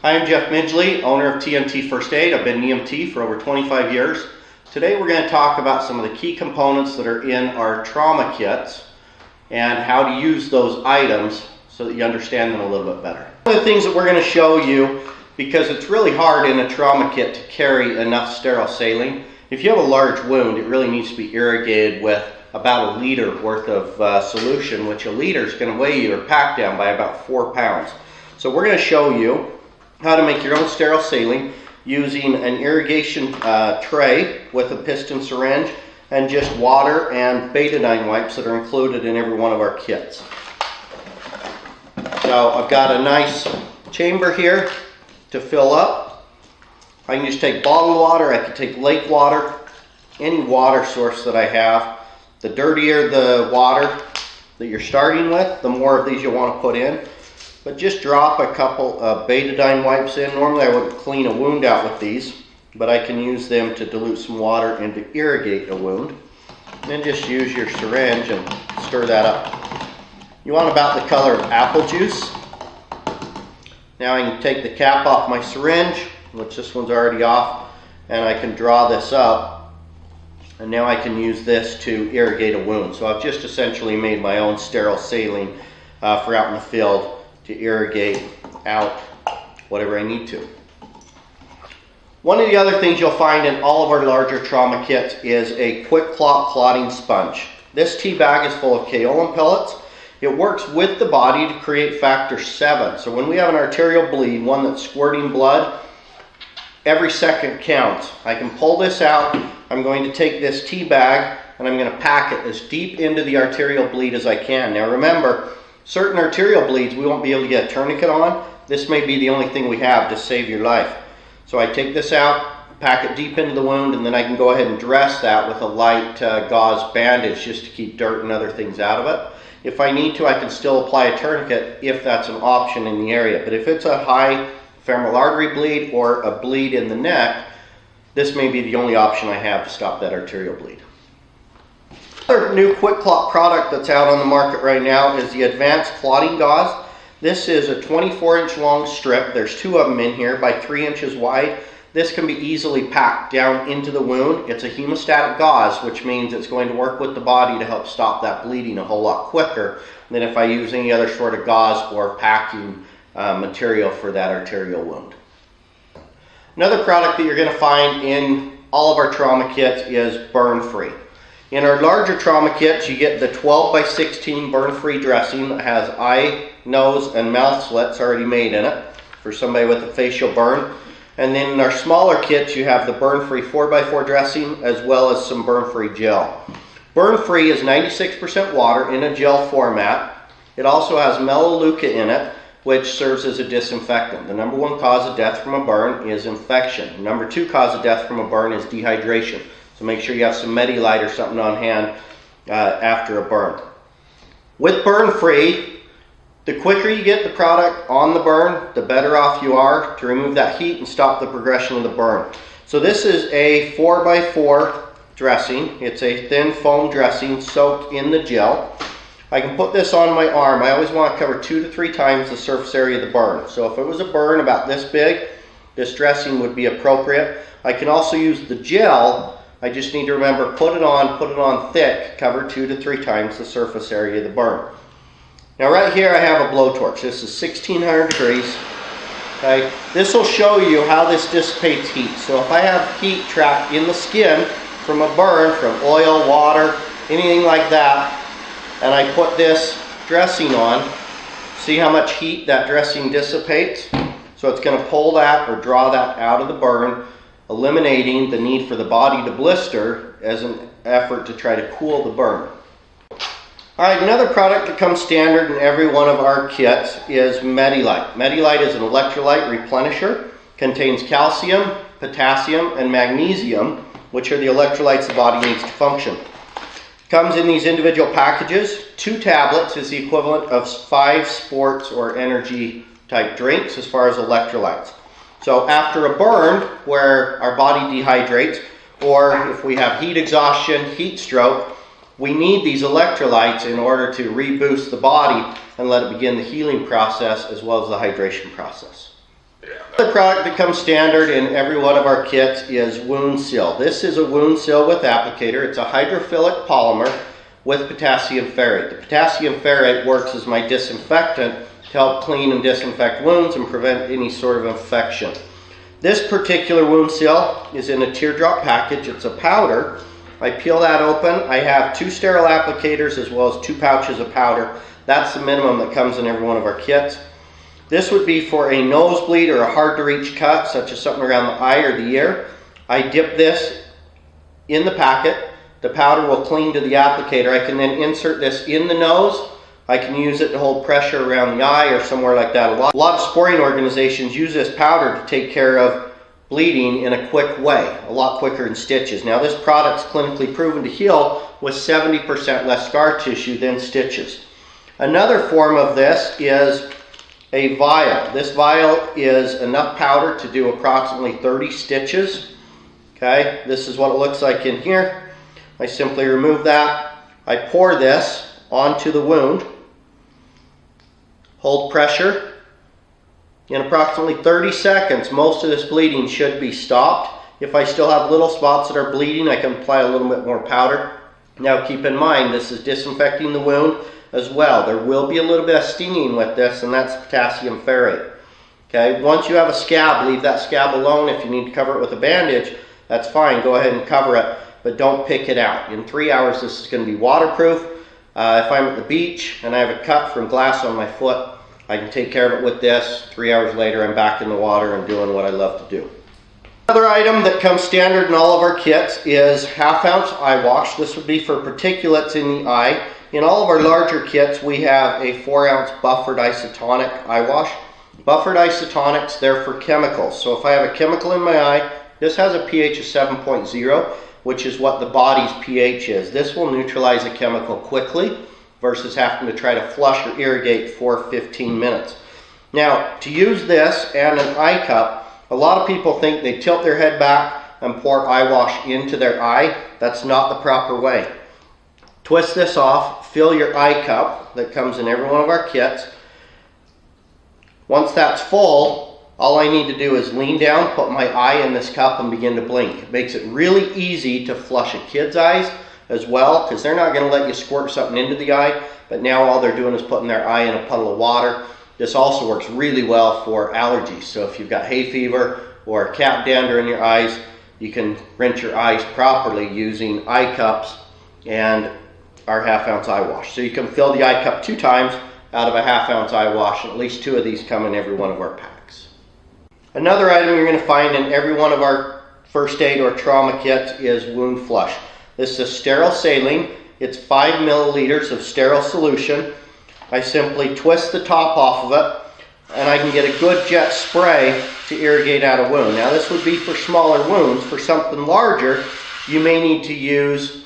Hi, I'm Jeff Midgley, owner of TNT First Aid. I've been in EMT for over 25 years. Today we're going to talk about some of the key components that are in our trauma kits and how to use those items so that you understand them a little bit better. One of the things that we're going to show you, because it's really hard in a trauma kit to carry enough sterile saline. If you have a large wound, it really needs to be irrigated with about a liter worth of solution, which a liter is going to weigh your pack down by about 4 pounds. So we're going to show you how to make your own sterile saline using an irrigation tray with a piston syringe and just water and betadine wipes that are included in every one of our kits. So I've got a nice chamber here to fill up. I can just take bottled water, I can take lake water, any water source that I have. The dirtier the water that you're starting with, the more of these you'll want to put in. But just drop a couple of betadine wipes in. Normally I wouldn't clean a wound out with these, but I can use them to dilute some water and to irrigate a wound. And then just use your syringe and stir that up. You want about the color of apple juice. Now I can take the cap off my syringe, which this one's already off, and I can draw this up. And now I can use this to irrigate a wound. So I've just essentially made my own sterile saline for out in the field to irrigate out whatever I need to. One of the other things you'll find in all of our larger trauma kits is a quick clot clotting sponge. This tea bag is full of kaolin pellets. It works with the body to create factor 7. So when we have an arterial bleed, one that's squirting blood, every second counts. I can pull this out. I'm going to take this tea bag and I'm going to pack it as deep into the arterial bleed as I can. Now remember, certain arterial bleeds we won't be able to get a tourniquet on. This may be the only thing we have to save your life. So I take this out, pack it deep into the wound, and then I can go ahead and dress that with a light gauze bandage just to keep dirt and other things out of it. If I need to, I can still apply a tourniquet if that's an option in the area. But if it's a high femoral artery bleed or a bleed in the neck, this may be the only option I have to stop that arterial bleed. Another new quick clot product that's out on the market right now is the Advanced Clotting Gauze. This is a 24-inch long strip. There's 2 of them in here by 3 inches wide. This can be easily packed down into the wound. It's a hemostatic gauze, which means it's going to work with the body to help stop that bleeding a whole lot quicker than if I use any other sort of gauze or packing material for that arterial wound. Another product that you're going to find in all of our trauma kits is BurnFree. In our larger trauma kits, you get the 12 by 16 BurnFree dressing that has eye, nose, and mouth slits already made in it for somebody with a facial burn. And then in our smaller kits, you have the BurnFree 4x4 dressing as well as some BurnFree gel. BurnFree is 96% water in a gel format. It also has melaleuca in it, which serves as a disinfectant. The number 1 cause of death from a burn is infection. The number 2 cause of death from a burn is dehydration. So make sure you have some Manylite or something on hand after a burn. With BurnFree, the quicker you get the product on the burn, the better off you are to remove that heat and stop the progression of the burn. So this is a 4x4 dressing. It's a thin foam dressing soaked in the gel. I can put this on my arm. I always want to cover 2 to 3 times the surface area of the burn. So if it was a burn about this big, this dressing would be appropriate. I can also use the gel. I just need to remember, put it on thick, cover 2 to 3 times the surface area of the burn. Now right here I have a blowtorch. This is 1600 degrees. Okay. This will show you how this dissipates heat. So if I have heat trapped in the skin from a burn, from oil, water, anything like that, and I put this dressing on, see how much heat that dressing dissipates? So it's going to pull that or draw that out of the burn, eliminating the need for the body to blister as an effort to try to cool the burn. Alright, another product that comes standard in every one of our kits is Manylite. Manylite is an electrolyte replenisher, contains calcium, potassium, and magnesium, which are the electrolytes the body needs to function. Comes in these individual packages. 2 tablets is the equivalent of 5 sports or energy type drinks as far as electrolytes. So after a burn where our body dehydrates, or if we have heat exhaustion, heat stroke, we need these electrolytes in order to reboost the body and let it begin the healing process as well as the hydration process. The product that comes standard in every one of our kits is Wound Seal. This is a wound seal with applicator. It's a hydrophilic polymer with potassium ferrate. The potassium ferrate works as my disinfectant to help clean and disinfect wounds and prevent any sort of infection. This particular wound seal is in a teardrop package. It's a powder. I peel that open. I have 2 sterile applicators as well as 2 pouches of powder. That's the minimum that comes in every one of our kits. This would be for a nosebleed or a hard to reach cut, such as something around the eye or the ear. I dip this in the packet. The powder will cling to the applicator. I can then insert this in the nose. I can use it to hold pressure around the eye or somewhere like that. A lot of sporting organizations use this powder to take care of bleeding in a quick way, a lot quicker than stitches. Now this product's clinically proven to heal with 70% less scar tissue than stitches. Another form of this is a vial. This vial is enough powder to do approximately 30 stitches. Okay, this is what it looks like in here. I simply remove that. I pour this onto the wound. Hold pressure. In approximately 30 seconds, most of this bleeding should be stopped. If I still have little spots that are bleeding, I can apply a little bit more powder. Now keep in mind, this is disinfecting the wound as well. There will be a little bit of stinging with this, and that's potassium ferrate. Okay, once you have a scab, leave that scab alone. If you need to cover it with a bandage, that's fine. Go ahead and cover it, but don't pick it out. In 3 hours, this is going to be waterproof. If I'm at the beach and I have a cut from glass on my foot, I can take care of it with this. 3 hours later, I'm back in the water and doing what I love to do. Another item that comes standard in all of our kits is half-ounce eye wash. This would be for particulates in the eye. In all of our larger kits, we have a 4-ounce buffered isotonic eye wash. Buffered isotonics, they're for chemicals. So if I have a chemical in my eye, this has a pH of 7.0, which is what the body's pH is. This will neutralize a chemical quickly versus having to try to flush or irrigate for 15 minutes. Now, to use this and an eye cup, a lot of people think they tilt their head back and pour eye wash into their eye. That's not the proper way. Twist this off, fill your eye cup that comes in every one of our kits. Once that's full, all I need to do is lean down, put my eye in this cup and begin to blink. It makes it really easy to flush a kid's eyes as well, because they're not going to let you squirt something into the eye, but now all they're doing is putting their eye in a puddle of water. This also works really well for allergies. So if you've got hay fever or cat dander in your eyes, you can rinse your eyes properly using eye cups and our half-ounce eye wash. So you can fill the eye cup 2 times out of a half-ounce eye wash, and at least 2 of these come in every one of our packs. Another item you're going to find in every one of our first aid or trauma kits is wound flush. This is Sterile Saline. It's 5 milliliters of sterile solution. I simply twist the top off of it, and I can get a good jet spray to irrigate out a wound. Now this would be for smaller wounds. For something larger, you may need to use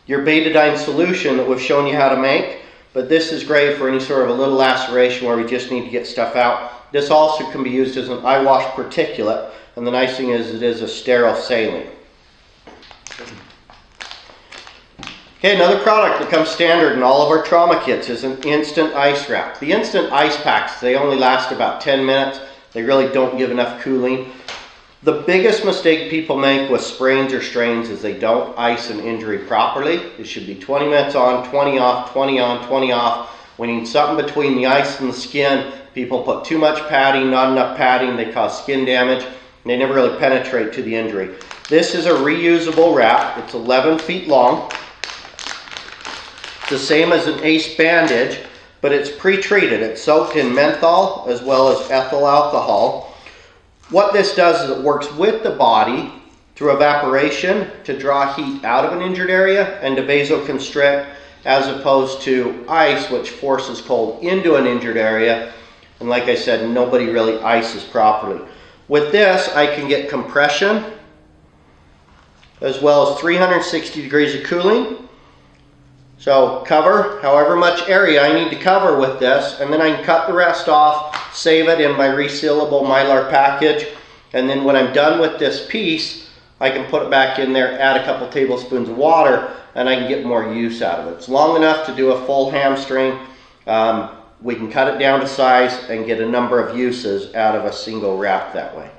your betadine solution that we've shown you how to make, but this is great for any sort of a little laceration where we just need to get stuff out. This also can be used as an eye wash particulate, and the nice thing is it is a sterile saline. Okay, another product that comes standard in all of our trauma kits is an instant ice wrap. The instant ice packs, they only last about 10 minutes. They really don't give enough cooling. The biggest mistake people make with sprains or strains is they don't ice an injury properly. It should be 20 minutes on, 20 off, 20 on, 20 off. We need something between the ice and the skin. People put too much padding, not enough padding. They cause skin damage. And they never really penetrate to the injury. This is a reusable wrap. It's 11 feet long. It's the same as an ACE bandage, but it's pre-treated. It's soaked in menthol as well as ethyl alcohol. What this does is it works with the body through evaporation to draw heat out of an injured area and to vasoconstrict, as opposed to ice, which forces cold into an injured area. And like I said, nobody really ices properly. With this, I can get compression as well as 360 degrees of cooling. So cover however much area I need to cover with this, and then I can cut the rest off, save it in my resealable Mylar package, and then when I'm done with this piece, I can put it back in there, add a couple tablespoons of water, and I can get more use out of it. It's long enough to do a full hamstring. we can cut it down to size and get a number of uses out of a single wrap that way.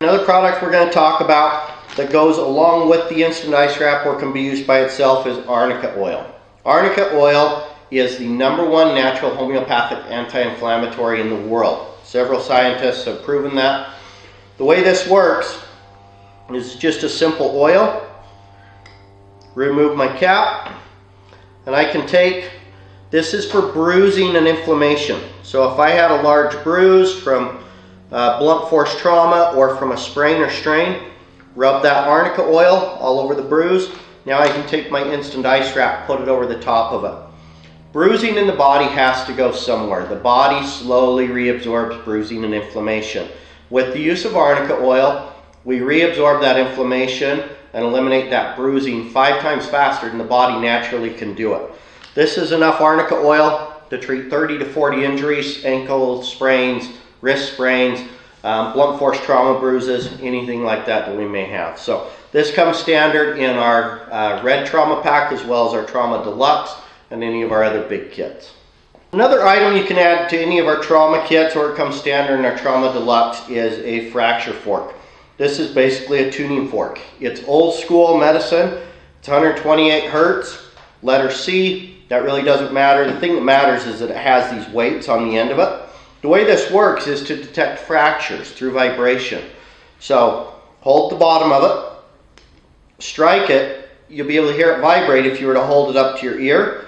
Another product we're going to talk about that goes along with the instant ice wrap or can be used by itself is arnica oil. Arnica oil is the #1 natural homeopathic anti-inflammatory in the world. Several scientists have proven that. The way this works is just a simple oil. Remove my cap, and I can take, this is for bruising and inflammation. So if I had a large bruise from blunt force trauma or from a sprain or strain, rub that arnica oil all over the bruise. Now I can take my instant ice wrap, put it over the top of it. Bruising in the body has to go somewhere. The body slowly reabsorbs bruising and inflammation. With the use of arnica oil, we reabsorb that inflammation and eliminate that bruising 5 times faster than the body naturally can do it. This is enough arnica oil to treat 30 to 40 injuries, ankle sprains, wrist sprains, blunt force trauma bruises, anything like that we may have. So this comes standard in our red trauma pack as well as our trauma deluxe and any of our other big kits. Another item you can add to any of our trauma kits, or it comes standard in our trauma deluxe, is a fracture fork. This is basically a tuning fork. It's old school medicine. It's 128 hertz, letter C. That really doesn't matter. The thing that matters is that it has these weights on the end of it. The way this works is to detect fractures through vibration. So hold the bottom of it, strike it. You'll be able to hear it vibrate if you were to hold it up to your ear.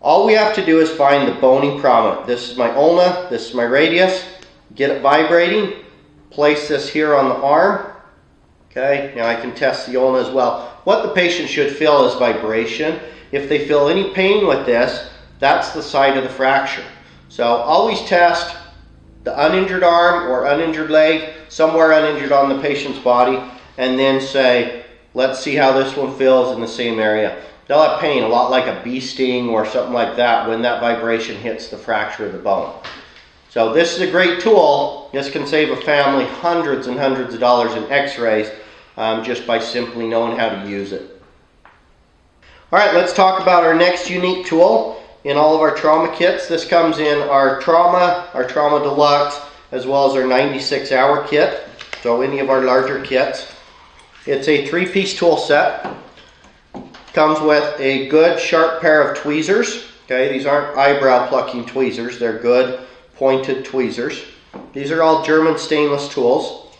All we have to do is find the bony prominent. This is my ulna, this is my radius. Get it vibrating. Place this here on the arm. Okay, now I can test the ulna as well. What the patient should feel is vibration. If they feel any pain with this, that's the site of the fracture. So always test the uninjured arm or uninjured leg, somewhere uninjured on the patient's body, and then say, let's see how this one feels in the same area. They'll have pain, a lot like a bee sting or something like that, when that vibration hits the fracture of the bone. So this is a great tool. This can save a family hundreds and hundreds of dollars in x-rays just by simply knowing how to use it. All right, let's talk about our next unique tool in all of our trauma kits. This comes in our trauma deluxe, as well as our 96-hour kit. So any of our larger kits. It's a 3-piece tool set. Comes with a good sharp pair of tweezers. Okay, these aren't eyebrow plucking tweezers. They're good pointed tweezers. These are all German stainless tools.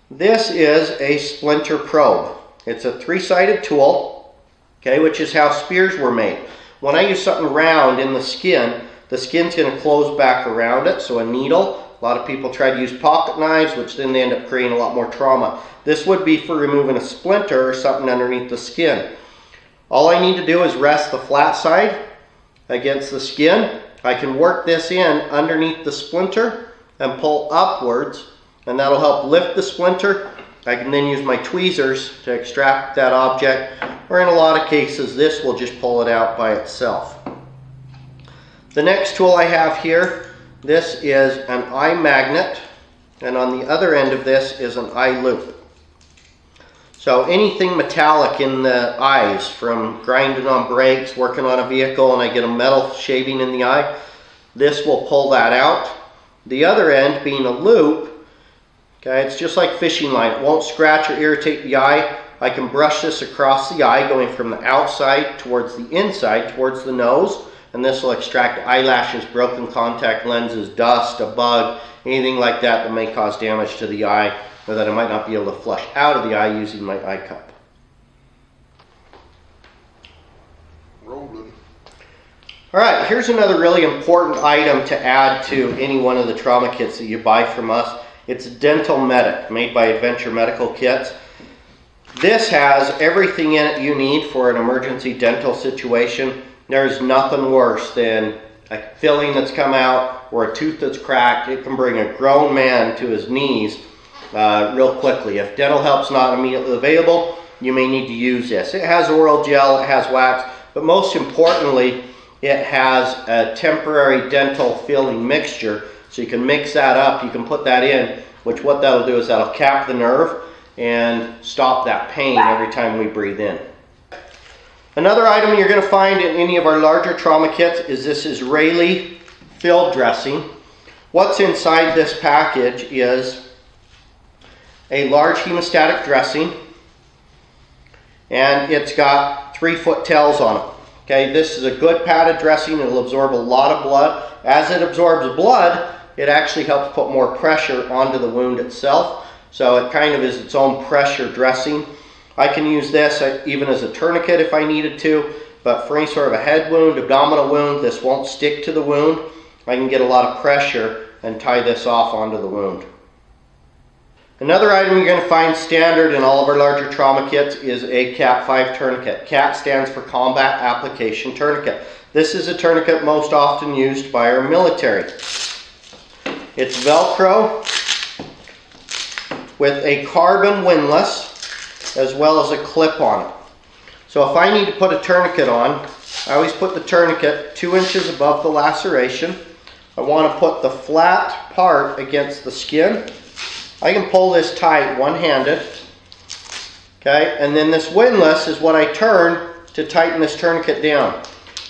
This is a splinter probe. It's a 3-sided tool, okay, which is how spears were made. When I use something round in the skin's going to close back around it, so a needle. A lot of people try to use pocket knives, which then they end up creating a lot more trauma. This would be for removing a splinter or something underneath the skin. All I need to do is rest the flat side against the skin. I can work this in underneath the splinter and pull upwards, and that'll help lift the splinter. I can then use my tweezers to extract that object, or in a lot of cases this will just pull it out by itself. The next tool I have here, this is an eye magnet, and on the other end of this is an eye loop. So anything metallic in the eyes, from grinding on brakes, working on a vehicle, and I get a metal shaving in the eye, this will pull that out. The other end being a loop, okay, it's just like fishing line. It won't scratch or irritate the eye. I can brush this across the eye, going from the outside towards the inside, towards the nose, and this will extract eyelashes, broken contact lenses, dust, a bug, anything like that that may cause damage to the eye, or that I might not be able to flush out of the eye using my eye cup. Rolling. All right, here's another really important item to add to any one of the trauma kits that you buy from us. It's Dental Medic, made by Adventure Medical Kits. This has everything in it you need for an emergency dental situation. There's nothing worse than a filling that's come out or a tooth that's cracked. It can bring a grown man to his knees real quickly. If dental help's not immediately available, you may need to use this. It has oral gel, it has wax, but most importantly, it has a temporary dental filling mixture, so you can mix that up, you can put that in, which what that'll do is that'll cap the nerve and stop that pain every time we breathe in. Another item you're going to find in any of our larger trauma kits is this Israeli field dressing. What's inside this package is a large hemostatic dressing, and it's got 3-foot tails on it. Okay, this is a good padded dressing. It'll absorb a lot of blood. As it absorbs blood, it actually helps put more pressure onto the wound itself. So it kind of is its own pressure dressing. I can use this even as a tourniquet if I needed to, but for any sort of a head wound, abdominal wound, this won't stick to the wound. I can get a lot of pressure and tie this off onto the wound. Another item you're going to find standard in all of our larger trauma kits is a Cat 5 tourniquet. CAT stands for Combat Application Tourniquet. This is a tourniquet most often used by our military. It's Velcro with a carbon windlass as well as a clip on it. So if I need to put a tourniquet on, I always put the tourniquet 2 inches above the laceration. I want to put the flat part against the skin. I can pull this tight one-handed, okay, and then this windlass is what I turn to tighten this tourniquet down.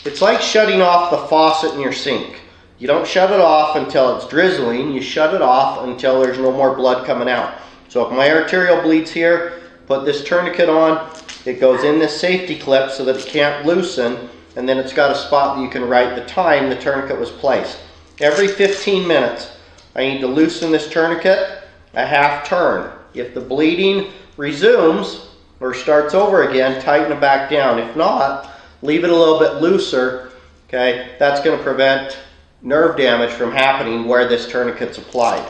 It's like shutting off the faucet in your sink. You don't shut it off until it's drizzling, you shut it off until there's no more blood coming out. So if my arterial bleeds here, put this tourniquet on, it goes in this safety clip so that it can't loosen, and then it's got a spot that you can write the time the tourniquet was placed. Every 15 minutes, I need to loosen this tourniquet a half turn. If the bleeding resumes or starts over again, tighten it back down. If not, leave it a little bit looser. Okay, that's going to prevent nerve damage from happening where this tourniquet's applied.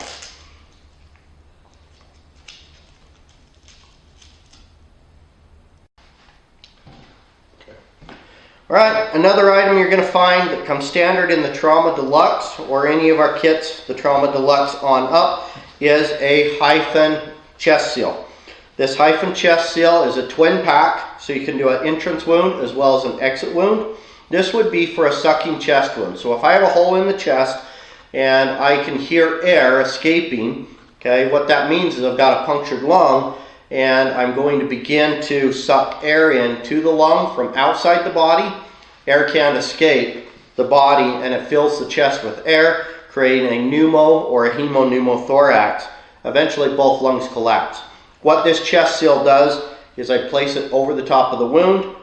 Alright, another item you're going to find that comes standard in the Trauma Deluxe or any of our kits, the Trauma Deluxe on up, is a hyphen chest seal. This hyphen chest seal is a twin pack, so you can do an entrance wound as well as an exit wound. This would be for a sucking chest wound. So if I have a hole in the chest and I can hear air escaping, okay, what that means is I've got a punctured lung, and I'm going to begin to suck air into the lung from outside the body. Air can't escape the body, and it fills the chest with air, creating a pneumo or a hemopneumothorax. Eventually both lungs collapse. What this chest seal does is I place it over the top of the wound.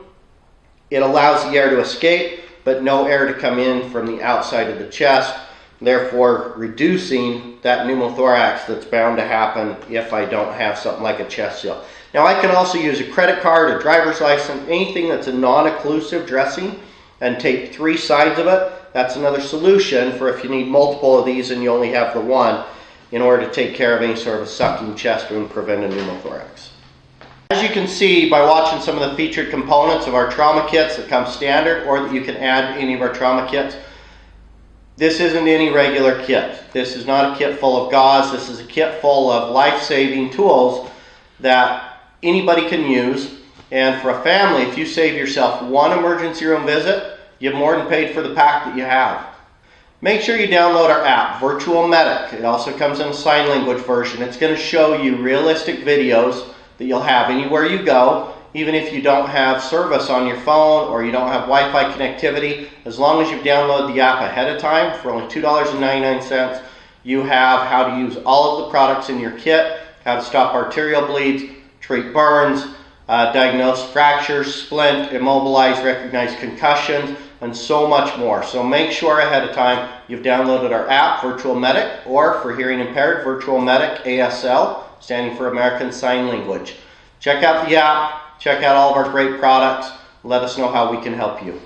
It allows the air to escape, but no air to come in from the outside of the chest, therefore reducing that pneumothorax that's bound to happen if I don't have something like a chest seal. Now I can also use a credit card, a driver's license, anything that's a non-occlusive dressing, and tape 3 sides of it. That's another solution for if you need multiple of these and you only have the one, in order to take care of any sort of a sucking chest wound, prevent a pneumothorax. As you can see by watching some of the featured components of our trauma kits that come standard or that you can add to any of our trauma kits, this isn't any regular kit. This is not a kit full of gauze. This is a kit full of life-saving tools that anybody can use. And for a family, if you save yourself one emergency room visit, you've more than paid for the pack that you have. Make sure you download our app, Virtual Medic. It also comes in a sign language version. It's going to show you realistic videos that you'll have anywhere you go. Even if you don't have service on your phone or you don't have Wi-Fi connectivity, as long as you've downloaded the app ahead of time for only $2.99, you have how to use all of the products in your kit, how to stop arterial bleeds, treat burns, diagnose fractures, splint, immobilize, recognize concussions, and so much more. So make sure ahead of time you've downloaded our app, Virtual Medic, or for hearing impaired, Virtual Medic ASL, standing for American Sign Language. Check out the app. Check out all of our great products. Let us know how we can help you.